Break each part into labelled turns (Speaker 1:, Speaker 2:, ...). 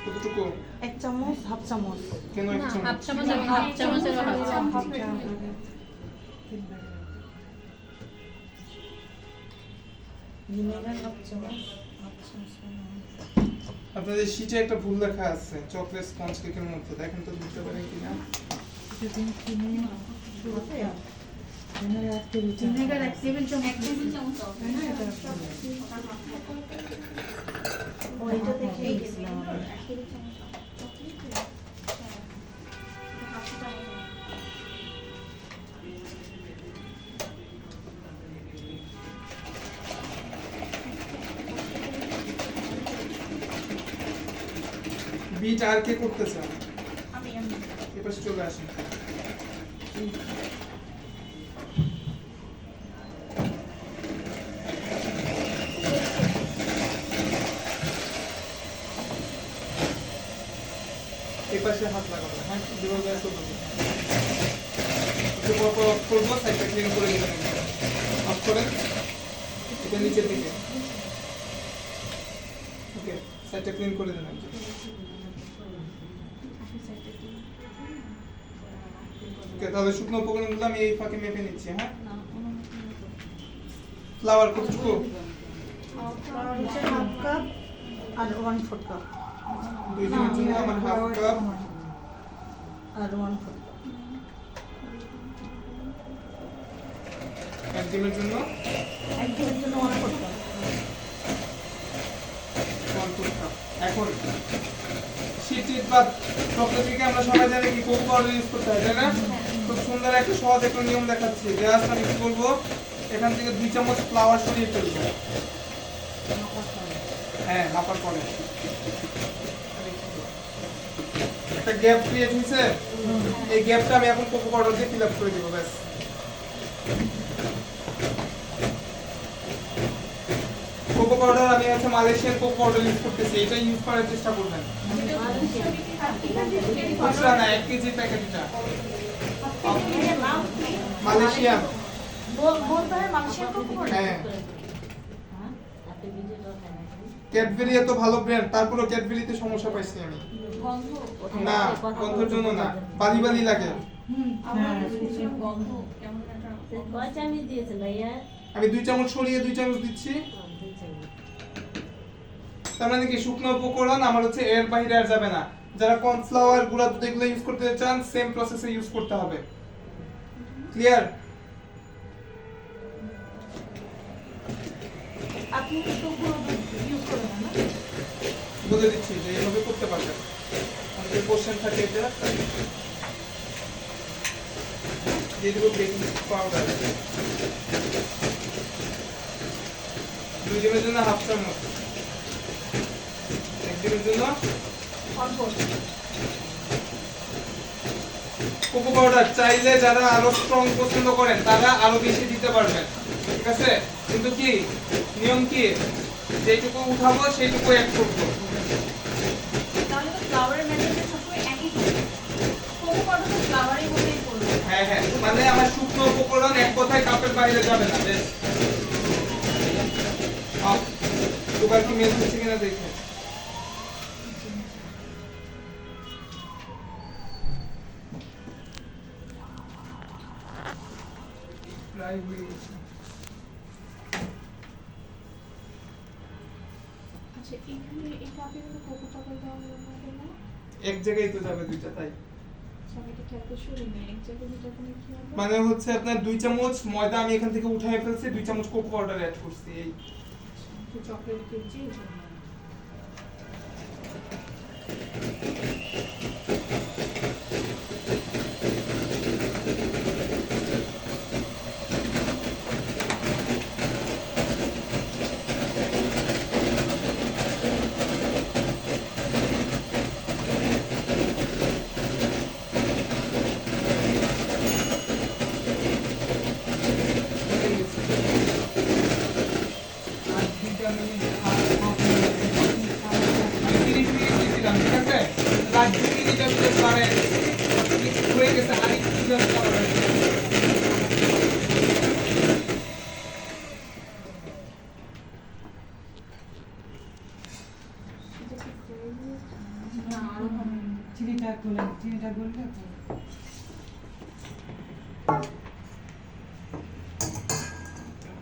Speaker 1: কতটুকু?
Speaker 2: এক চামচ, হাফ চামচ।
Speaker 1: কেন এক চামচ?
Speaker 3: হাফ চামচ এবং হাফ চামচের হাফ চামচ।
Speaker 2: ভিনেগার হাফ চামচ,
Speaker 1: আপনাদের শীটে একটা ভুল লেখা আছে চকলেট স্পঞ্জ কেকের মধ্যে, দেখেন তো বুঝতে পারেন কিনা।
Speaker 2: ভিনেগার এক টেবিল চামচ। ওইটা দেখে গেছিলাম আমি।
Speaker 1: বিট আর কে করতেছে?
Speaker 2: আমি
Speaker 1: এবার চলে আসেন। এই পাশে হাত লাগাবো, হ্যাঁ যেভাবে আছে ওভাবে। একটু পর পর অফ করবো, সাইডটা ক্লিন করে দেবেন। অফ করেন, এটা নিচের দিকে। ওকে, সাইডটা ক্লিন করে দেবেন। ওকে, তাহলে শুকনো উপকরণগুলো আমি এই ফাঁকে মেপে নিচ্ছি, হ্যাঁ। ফ্লাওয়ার কতটুকু?
Speaker 2: হাফ কাপ আর 1/4 কাপ।
Speaker 1: দুই জনের জন্য আমার হাফ কাপ
Speaker 2: আর 1/4 কাপ।
Speaker 1: এক ডিমের জন্য
Speaker 2: একজনের জন্য 1/4 কাপ।
Speaker 1: 1/4 কাপ। এখন শীত বা চকলেটকে আমরা সবাই জানি কি কোকো পাউডার ইউজ করতে হয়, তাই না? খুব সুন্দর একটা সহজ একটা নিয়ম দেখাচ্ছি। জাস্ট আমি কি করবো, এখান থেকে 2 চামচ ফ্লাওয়ার সরিয়ে ফেলবো। হ্যাঁ, নাপার পরে একটা গ্যাপ ক্রিয়েট হয়েছে, এই গ্যাপটা আমি এখন কোকো পাউডার দিয়ে ফিল আপ করে দিব। ব্যাস, কোকো পাউডার আমি হচ্ছে মালয়েশিয়ান কোকো পাউডার ইউজ করতেছি, এটা ইউজ করার চেষ্টা করবেন। খুচরা না, 1 কেজি প্যাকেট এটা মালয়েশিয়ান।
Speaker 2: বলতে হয় মানুষের কোকো পাউডার।
Speaker 1: হ্যাঁ, ক্যাডবেরি এত ভালো ব্র্যান্ড, তারপরেও ক্যাডবেরিতে সমস্যা পাইছি আমি। না, গন্ধের জন্য না, বালি বালি লাগে। আমি 2 চামচ সরিয়ে 2 চামচ দিচ্ছি। তার মানে কি শুকনো উপকরণ আমার হচ্ছে এর বাইরে আর যাবে না। যারা কর্নফ্লাওয়ার গুঁড়া দুধ এগুলো ইউজ করতে চান, সেম প্রসেসে ইউজ করতে হবে। ক্লিয়ার?
Speaker 2: আপনি তো গুঁড়ো দুধ ইউজ করেন না?
Speaker 1: বলে দিচ্ছি যে এইভাবে করতে পারবেন। আমাদের কোশ্চেন থাকে এটা। দিয়ে দেবো বেকিং পাউডার 2 ডিমের জন্য হাফ চামচ, 1 ডিমের জন্য কোকো পাউডার। চাইলে যারা আরো স্ট্রং পছন্দ করেন তারা আরো বেশি দিতে পারবেন, ঠিক আছে? কিন্তু কি নিয়ম কি, যেটুকু উঠাবো সেইটুকু অ্যাড করবো।
Speaker 2: তাহলে তো ফ্লাওয়ারের মেজারমেন্ট সবসময় একই থাকে। কোকো পাউডার তো ফ্লাওয়ারই মতোই করবে।
Speaker 1: হ্যাঁ হ্যাঁ, মানে আমার শুকনো উপকরণ এক কথায় কাপের বাইরে যাবে না। বেশ, সুগার কি মেল্ট হচ্ছে কিনা দেখে। প্রায় হয়ে গেছে।
Speaker 3: আচ্ছা, এখানে এই কাপে কোকো পাউডার দেওয়া হবে না?
Speaker 1: এক জায়গায় তো যাবে দুইটা, তাই
Speaker 3: সবাইকে কি এত সরে নেই এক জায়গায় দুটো করে কি হবে?
Speaker 1: মানে হচ্ছে আপনার 2 চামচ ময়দা আমি এখান থেকে উঠায় ফেলছি, 2 চামচ কোকো পাউডার অ্যাড করছি। এই
Speaker 3: তো চকলেট কেজি
Speaker 1: আর 2 মিনিট
Speaker 2: না আরো কম।
Speaker 4: চিনিটা তুলে চিনিটা বললে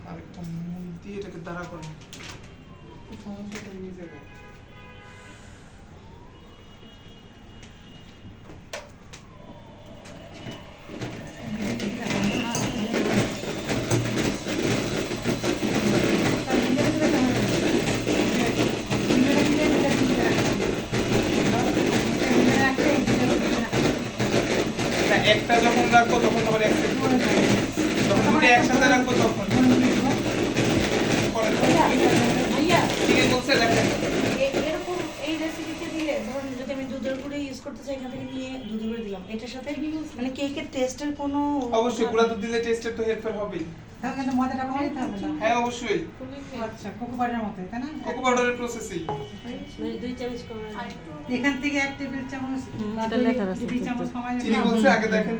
Speaker 1: আরেকটা মুল দিয়ে এটাকে দাঁড়া করে সমস্যাটা নিয়ে যাবে। না, একটা যখন রাখবো তখন আবার accept করবে। যখন দুটো একসাথে রাখবো তখন পরে
Speaker 5: ভাইয়া
Speaker 1: ঠিক আছে বলছে দেখেন
Speaker 5: এরকম এই রেসিপিতে দিলে ধরুন যদি আমি দুধের গুঁড়ো ইউজ করতে চাই এখান থেকে নিয়ে দুধের গুঁড়ো দিলাম এটার সাথে মানে কেকের টেস্টের কোনো
Speaker 1: অবশ্যই গুঁড়া দুধ দিলে টেস্টের তো হেরফের হবেই।
Speaker 4: তাহলে কিন্তু ময়দাটা কোনো দিতে হবে না
Speaker 1: হ্যাঁ অবশ্যই
Speaker 4: আচ্ছা কোকো পাউডারের মতো তাই না
Speaker 1: কোকো পাউডারের প্রসেসই।
Speaker 5: মানে 2 চামচ করে
Speaker 2: আরেকটু
Speaker 4: এখান থেকে 1 টেবিল চামচ বা
Speaker 5: এটা লেখা আছে।
Speaker 4: 2 চামচ সময়
Speaker 1: চিনি বলছে আগে দেখেন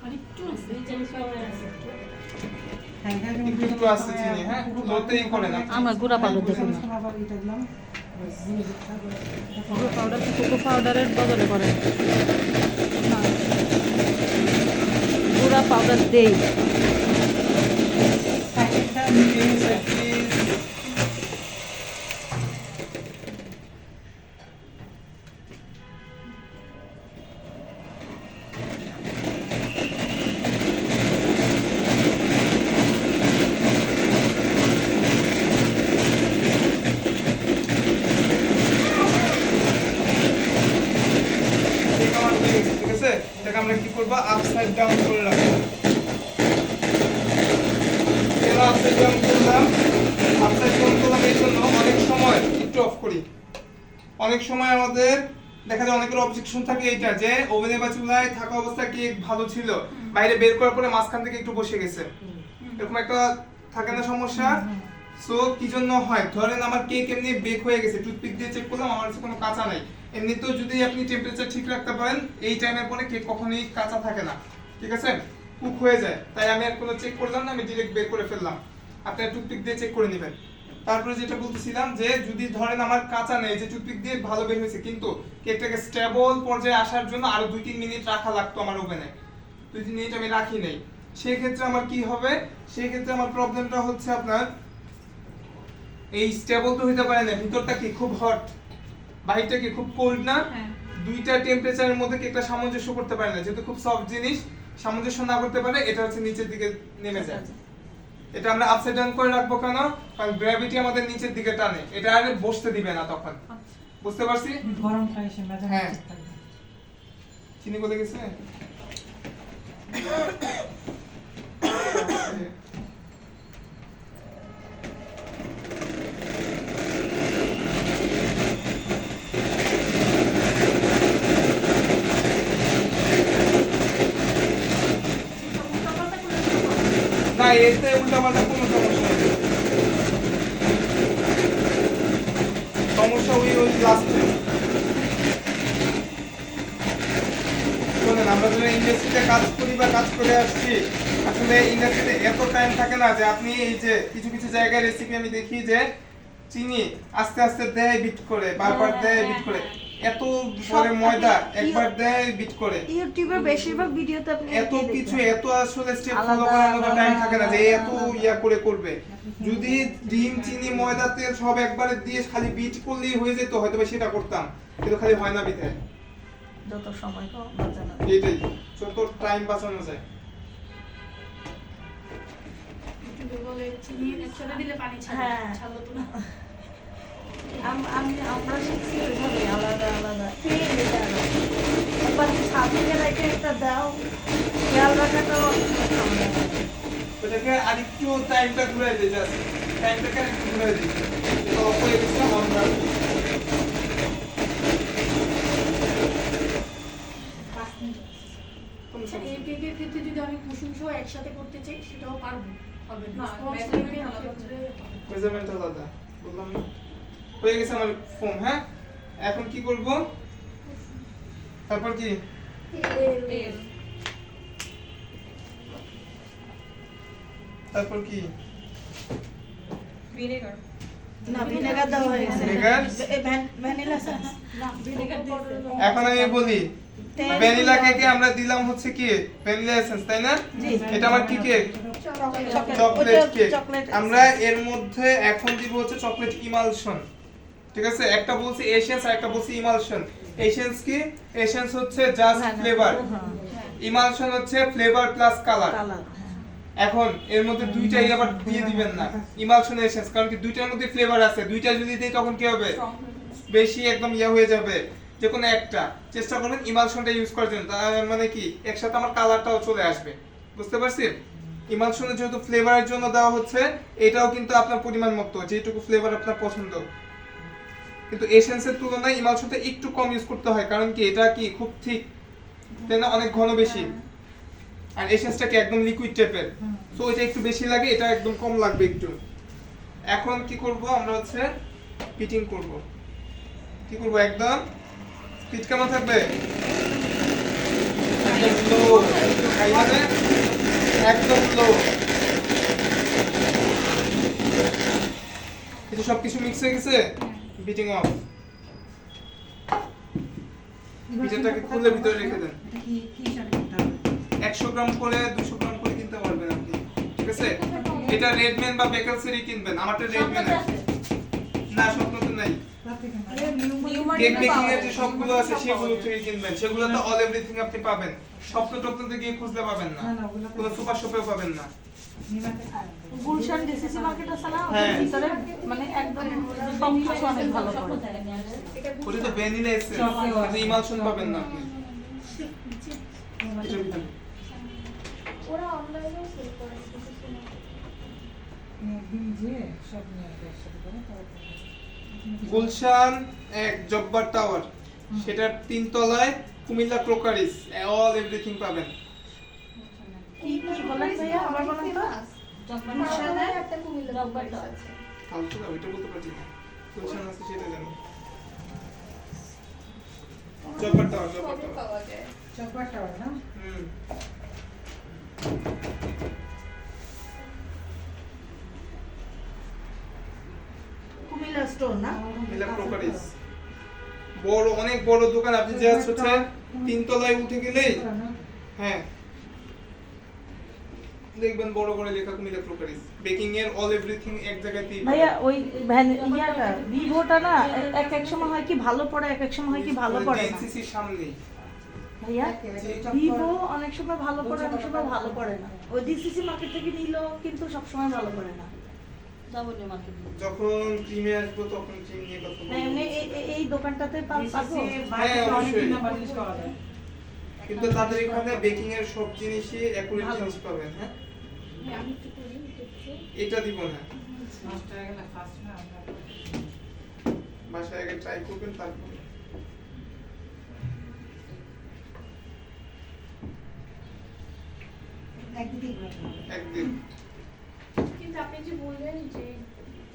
Speaker 2: আরেকটু আছে।
Speaker 5: 2 চামচ করে
Speaker 4: হ্যাঁ এখানে
Speaker 1: একটু একটু আছে চিনি, হ্যাঁ? লোতেই করেন আপনি।
Speaker 6: আমার গুঁড়া পাউডার দেখুন না
Speaker 4: আবার এটা দিলাম
Speaker 6: কোকো পাউডার কোকো পাউডারের বদলে করে না গুঁড়া পাউডার দেই
Speaker 4: প্যাকেটটা
Speaker 1: Please, please. ঠিক আমার হয়ে গেছে, ঠিক আছে? এটাকে আমরা কি করবো আপসাইড ডাউন করে রাখবো। এবার আপসাইড ডাউন করলাম এই জন্য অনেক সময় একটু অফ করি। অনেক সময় আমাদের দেখা যায় অনেকের অবজেকশন থাকে এইটা যে ওভেনে বা চুলায় থাকা অবস্থায় কেক ভালো ছিল, বাইরে বের করার পরে মাঝখান থেকে একটু বসে গেছে, এরকম একটা থাকে না সমস্যা। সো কি জন্য হয়, ধরেন আমার কেক এমনি বেক হয়ে গেছে, টুথপিক দিয়ে চেক করলাম আমার কাছে কোনো কাঁচা নাই। এমনিতেও যদি আপনি টেম্পারেচার ঠিক রাখতে পারেন এই টাইমের পরে কেক কখনোই কাঁচা থাকে না, ঠিক আছে, কুক হয়ে যায়। তাই আমি আর কোনো চেক করলাম না, আমি ডিরেক্ট বের করে ফেললাম। আপনারা টুথপিক দিয়ে চেক করে নেবেন। তারপরে যেটা বলতেছিলাম যে যদি ধরেন আমার কাঁচা নেই, যে টুথপিক দিয়ে ভালো বের হয়েছে, কিন্তু কেকটাকে স্টেবল পর্যায়ে আসার জন্য আরো 2-3 মিনিট রাখা লাগতো আমার ওভেনে, 2-3 মিনিট আমি রাখি নাই, সেই ক্ষেত্রে আমার কি হবে, সেই ক্ষেত্রে আমার প্রবলেমটা হচ্ছে আপনার এই স্টেবল তো হইতে পারে না, ভিতরটা কি খুব হট, বাইরেটা কি খুব কোল্ড না,
Speaker 2: হ্যাঁ।
Speaker 1: দুইটা টেম্পারেচারের মধ্যে কেকটা সামঞ্জস্য করতে পারে না, যেহেতু খুব সফট জিনিস সামঞ্জস্য না করতে পারে এটা হচ্ছে নিচের দিকে নেমে যায়। এটা আমরা আপসাইড ডাউন করে রাখবো কেন, কারণ গ্র্যাভিটি আমাদের নিচের দিকে টানে, এটা আর বসতে দিবে না তখন। বুঝতে পারছি?
Speaker 4: গরম খাই সে মেজাজ
Speaker 1: হ্যাঁ।
Speaker 4: ঠিক থাকবে
Speaker 1: চিনি কোথায় গেছে? না এতে উল্টাপাল্টা কোনো সমস্যা নেই, সমস্যা ওই লাস্টে। শোনেন, আমরা যারা ইন্ডাস্ট্রিতে কাজ করি বা কাজ করে আসছি, আসলে ইন্ডাস্ট্রিতে এত টাইম থাকে না যে আপনি এই যে কিছু কিছু জায়গায় রেসিপি আমি দেখি যে চিনি আস্তে আস্তে দেয় বিট করে, বারবার দেয় বিট করে, এত পরে ময়দা একবার দেয় বিট করে,
Speaker 5: ইউটিউবের বেশিরভাগ ভিডিওতে আপনি
Speaker 1: এত কিছু এত আসলে স্টেপ ফলো করার মতো টাইম থাকে না যে এত ইয়া করে করবে। যদি ডিম চিনি ময়দা তেল সব একবারে দিয়ে খালি বিট করলেই হয়ে যেত হয়তো বা সেটা করতাম, কিন্তু খালি হয় না বিধায়।
Speaker 5: যত সময় তো বাঁচানো
Speaker 1: এইটাই যত টাইম বাঁচানো যায়।
Speaker 2: একটু বলে চিনি একসাথে দিলে পানি ছাড়ে
Speaker 5: হ্যাঁ।
Speaker 2: ছাড়লো তো না।
Speaker 5: আমরা শিখছি ওইভাবে আলাদা আলাদা খেয়ে নিতে হবে একবার সাথে রেখে একটা দাও খেয়াল রাখাটাও
Speaker 1: ওটাকে আরেকটু টাইমটা ঘুরে দিই, জাস্ট টাইমটাকে আরেকটু ঘুরে দিই, তো অফ হয়ে গেছে আমরা
Speaker 3: আচ্ছা, এই কেকের ক্ষেত্রে যদি আমি কুসুম সহ একসাথে করতে চাই সেটাও পারবো হবে
Speaker 2: না,
Speaker 3: না স্পঞ্জ
Speaker 2: measurement
Speaker 3: কেকের
Speaker 2: আলাদা
Speaker 3: ক্ষেত্রে
Speaker 1: মেজারমেন্ট আলাদা বললাম না, হয়ে গেছে আমার ফোম। হ্যাঁ, এখন কি করব, তারপর কি
Speaker 2: তেল
Speaker 1: তারপর কি
Speaker 2: ভিনেগার
Speaker 5: না ভিনেগার দেওয়া হয়ে গেছে
Speaker 1: ভিনেগার?
Speaker 5: ভ্যানিলা এসেন্স
Speaker 3: না ভিনেগার দিয়েছে
Speaker 1: এখন আমি বলি
Speaker 5: তেল
Speaker 1: ভ্যানিলা কেকে আমরা দিলাম হচ্ছে কি ভ্যানিলা এসেন্স, তাই না?
Speaker 5: জি।
Speaker 1: এটা আমার কি কেক? Chocolate cake. আমরা এর মধ্যে এখন দিব হচ্ছে চকলেট ইমালশন, ঠিক আছে? একটা বলছি এসেন্স আর একটা বলছি ইমালশন। এসেন্স কি? এসেন্স হচ্ছে জাস্ট ফ্লেভার, ইমালশন হচ্ছে ফ্লেভার প্লাস কালার।
Speaker 5: কালার
Speaker 1: এখন এর মধ্যে দুইটাই আবার দিয়ে দিবেন না, ইমালশন এসেন্স, কারণ কি দুইটার মধ্যে ফ্লেভার আছে, দুইটা যদি দেই তখন কি হবে? বেশি একদম হয়ে যাবে। যে কোনো একটা চেষ্টা করবেন ইমালশনটা ইউজ করার জন্য, তার মানে কি একসাথে আমার কালারটাও চলে আসবে, বুঝতে পারছি? ইমালশনে যেহেতু ফ্লেভারের জন্য দেওয়া হচ্ছে, এটাও কিন্তু আপনার পরিমাণ মতো যেটুকু ফ্লেভার আপনার পছন্দ। কিন্তু এসেন্সের তুলনায় ইমালশনটা একটু কম ইউজ করতে হয়, কারণ কি এটা কি খুব ঠিক, তাই না? অনেক ঘন বেশি। আর এসেন্সটা কি একদম লিকুইড টাইপের, সো এটা একটু বেশি লাগে, এটা একদম কম লাগবে একটু। এখন কি করব আমরা হচ্ছে পিটিং করব। কি করব? একদম স্পিড কেমন থাকবে? একদম লো, হাই মানে একদম লো। এটা সবকিছু মিক্স হয়ে গেছে, বিটিং অফ। বিটারটাকে খুলে ভিতরে রেখে দেন।
Speaker 4: কি কি হিসাবে করতে হবে?
Speaker 1: 100 গ্রাম করে 200 গ্রাম করে কিনতে পারবেন আপনি, ঠিক আছে? এটা রেডম্যান বা বেকালসেরই কিনবেন, আমারটা রেডম্যান আছে না, স্বপ্নতে নাই। কেক বেকিং এর যে সবগুলো আছে সেগুলো থেকে কিনবেন, সেগুলোতে অল এভরিথিং আপনি পাবেন। স্বপ্ন টপ্নতে গিয়ে খুঁজলে পাবেন না,
Speaker 4: না, ওগুলো তো-
Speaker 1: কোনো সুপার শপেও পাবেন না।
Speaker 4: নিমাতে খায়।
Speaker 5: গুলশান ডিসিসি মার্কেট আছে না
Speaker 1: হ্যাঁ।
Speaker 5: ওর ভিতরে মানে একদম সবকিছু অনেক ভালো করে
Speaker 1: ওটা তো ভ্যানিলা এসেন্স, কিন্তু ইমালশন পাবেন না আপনি। এটার ভিতরে।
Speaker 2: ওরা অনলাইনেও সেল করে
Speaker 4: একদিন যে সব নিয়ে আসবে একসাথে করে, তারপরে
Speaker 1: গুলশান এক জব্বার টাওয়ার, সেটার 3 তলায় কুমিল্লা ক্রোকারিস, অল এভরিথিং পাবেন।
Speaker 5: কি কি বলেন ভাইয়া আবার বলেন তো
Speaker 2: গুলশানে একটা কুমিল্লা জব্বারটা আছে।
Speaker 1: ফালতু না, ওইটা বলতে পারছি না। গুলশান আছে সেটা জানি। জব্বার টাওয়ার, জব্বার
Speaker 2: সবই
Speaker 1: টাওয়ার।
Speaker 2: পাওয়া যায়।
Speaker 4: চকবার টাওয়ার না?
Speaker 1: হুম।
Speaker 5: কুমিল্লা স্টোর না
Speaker 1: কুমিল্লা ক্রোকারিস বড়, অনেক বড় দোকান। আপনি যে হচ্ছে 3 তলায় উঠে গেলেই হ্যাঁ দেখবেন বড় করে লেখা কুমিল্লা ক্রোকারিস, বেকিং এর অল এভরিথিং এক জায়গাতেই পাবেন।
Speaker 5: ভাইয়া ওই ইয়াটা ভিভোটা না এক এক সময় হয় কি ভালো পড়ে এক এক সময় হয় কি ভালো পড়ে না
Speaker 1: এনসিসির সামনে
Speaker 5: ভাইয়া ভিভো অনেক সময় ভালো পড়ে অনেক সময় ভালো পড়ে না ওই ডিসিসি মার্কেট থেকে নিলেও কিন্তু সব সময় ভালো পড়ে না যাবতীয় মার্কেট
Speaker 1: যখন ক্রিমে আসবো তখন ক্রিম নিয়ে কথা বলবো।
Speaker 5: এমনি এই দোকানটাতে পাবো
Speaker 4: বাইরে তো অনেক
Speaker 1: অবশ্যই।
Speaker 4: নাম্বার জিনিস পাওয়া যায়।
Speaker 1: কিন্তু তাদের এখানে বেকিং এর সব জিনিসই অ্যাকুরেট জিনিস পাবেন। হ্যাঁ,
Speaker 2: আমি একটু করি দেখছি।
Speaker 1: এটা দিব না,
Speaker 4: নষ্ট হয়ে গেলে ফার্স্ট না আমরা
Speaker 1: বাসায় আগে ট্রাই করবেন তারপরে।
Speaker 4: একদিনই করে খাবো।
Speaker 1: একদিন
Speaker 2: কিন্তু আপনি যে বললেন যে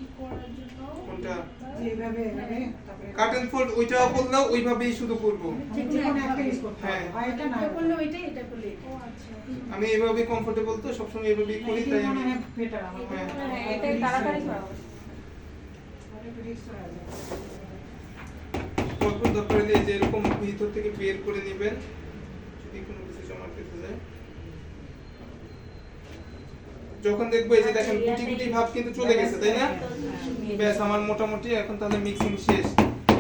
Speaker 2: ই করার জন্য
Speaker 1: কোনটা
Speaker 4: যেভাবে এভাবে তারপরে
Speaker 1: কাট এন্ড ফোল্ড ওইটাও বললেও ওইভাবেই শুধু করব।
Speaker 4: যে কোনো একটা ইউজ করতে হবে।
Speaker 1: হ্যাঁ।
Speaker 4: হয় এটা না
Speaker 3: এটা করলে ওইটাই, এটা করলে এটা।
Speaker 2: ও আচ্ছা।
Speaker 1: আমি এইভাবেই কমফোর্টেবল, তো সবসময় এইভাবেই করি, তাই আমি
Speaker 4: বেটার আমার
Speaker 1: হ্যাঁ।
Speaker 2: হ্যাঁ, এটাই তাড়াতাড়ি করা হবে।
Speaker 1: কখন দরকার হলে যে এরকম ভিতর থেকে বের করে নেবেন যদি কোনো কিছু জমা পেতে যায়। যখন দেখবো এই যে দেখেন গুটি গুটি ভাব কিন্তু চলে গেছে, তাই না? ব্যাস আমার মোটামুটি এখন তাহলে মিক্সিং শেষ।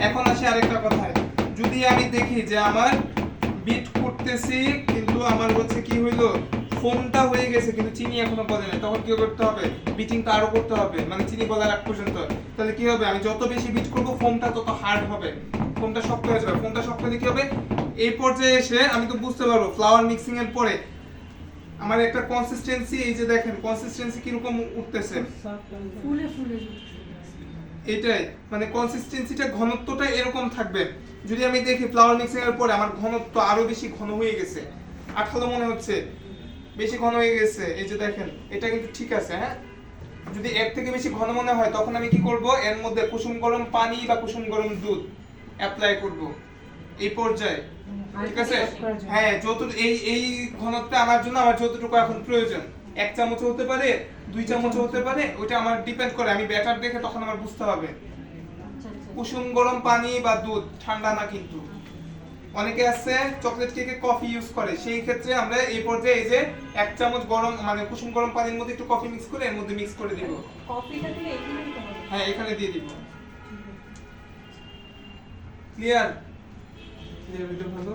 Speaker 1: এখন আসে আরেকটা কথায়, যদি আমি দেখি যে আমার বিট করতেছি কিন্তু আমার হচ্ছে কি হইলো ফোমটা হয়ে গেছে কিন্তু চিনি এখনো বলে না, তখন কি করতে হবে? বিটিংটা আরো করতে হবে, মানে চিনি বলার আগ পর্যন্ত। তাহলে কি হবে? আমি যত বেশি বিট করব ফোমটা তত হার্ড হবে, ফোমটা শক্ত হয়ে যাবে। ফোমটা শক্ত হলে কি হবে? এই পর্যায়ে এসে আমি তো বুঝতে পারবো ফ্লাওয়ার মিক্সিং এর পরে আমার একটা কনসিস্টেন্সি, এই যে দেখেন কনসিস্টেন্সি কিরকম উঠতেছে,
Speaker 3: ফুলে ফুলে
Speaker 1: এটাই মানে কনসিস্টেন্সিটা, ঘনত্বটা এরকম থাকবে। যদি আমি দেখি ফ্লাওয়ার মিক্সিং এর পরে আমার ঘনত্ব আরো বেশি ঘন হয়ে গেছে, আঠালো মনে হচ্ছে, বেশি ঘন হয়ে গেছে, এই যে দেখেন এটা কিন্তু ঠিক আছে। হ্যাঁ, যদি এর থেকে বেশি ঘন মনে হয় তখন আমি কি করব? এর মধ্যে কুসুম গরম পানি বা কুসুম গরম দুধ অ্যাপ্লাই করব এই পর্যায়ে, ঠিক আছে? হ্যাঁ, যত এই ঘনত্বে আনার জন্য আমার যতটুকু এখন প্রয়োজন 1 চামচ হতে পারে 2 চামচ হতে পারে, ওইটা আমার ডিপেন্ড করে, আমি ব্যাটার দেখে তখন আমার বুঝতে হবে।
Speaker 2: আচ্ছা আচ্ছা
Speaker 1: কুসুম গরম পানি বা দুধ, ঠান্ডা না কিন্তু। অনেকে আছে চকলেট কেকে কফি ইউজ করে, সেই ক্ষেত্রে আমরা এই পর্যায়ে এই যে 1 চামচ গরম মানে কুসুম গরম পানির মধ্যে একটু কফি মিক্স করে এর মধ্যে মিক্স করে দিব।
Speaker 2: কফিটা দিলে এখানে দিতে হবে।
Speaker 1: হ্যাঁ এখানে দিয়ে দিব। ক্লিয়ার? ক্লিয়ার ভিডিও ভালো।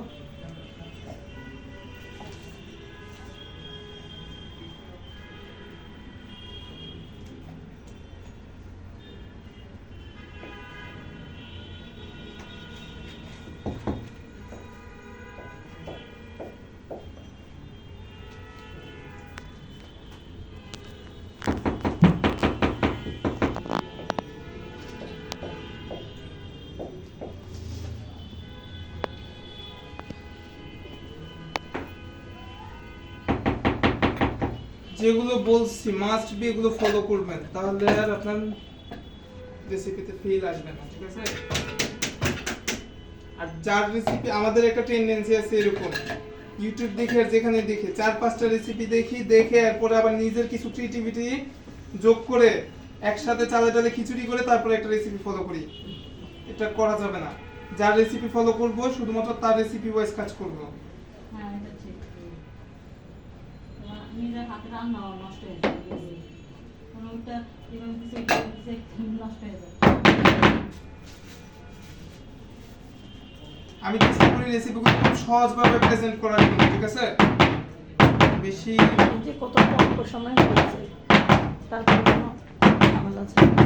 Speaker 1: যেগুলো বলছি মাস্ট বি এগুলো ফলো করবেন, তাহলে আর আপনার রেসিপিতে ফেল আসবে না, ঠিক আছে? আর যার রেসিপি, আমাদের একটা টেন্ডেন্সি আছে এরকম, ইউটিউব দেখে আর যেখানে দেখে 4-5টা রেসিপি দেখে এরপরে আবার নিজের কিছু ক্রিয়েটিভিটি যোগ করে একসাথে চালে চালে খিচুড়ি করে তারপরে একটা রেসিপি ফলো করি। এটা করা যাবে না। যার রেসিপি ফলো করব শুধুমাত্র তার রেসিপি ওয়াইজ কাজ করব।
Speaker 2: হ্যাঁ এটা ঠিক। তোমার নিজের হাতে রান্না নষ্ট হয়ে যায়, কোনোটা এরকম কিছু নষ্ট হয়ে যায়।
Speaker 1: আমি চেষ্টা করি রেসিপিগুলো খুব সহজভাবে প্রেজেন্ট করার জন্য, ঠিক আছে? বেশি
Speaker 5: এই যে কত অল্প সময় হয়েছে, তারপরে কোনো ঝামেলা আছে না।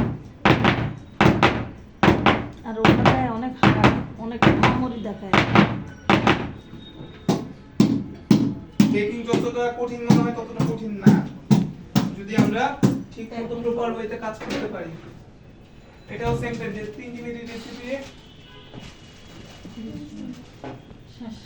Speaker 5: আর ওখানে অনেক হার্ড, অনেক আহামরি দেখায়।
Speaker 1: বেকিং যতটা কঠিন মনে হয় ততটা কঠিন না, যদি আমরা ঠিক মতো প্রপার ওয়েতে কাজ করতে পারি। এটাও সেম টেন্ডেন্সি, 3 মিনিট রেসিপি
Speaker 2: শেষ।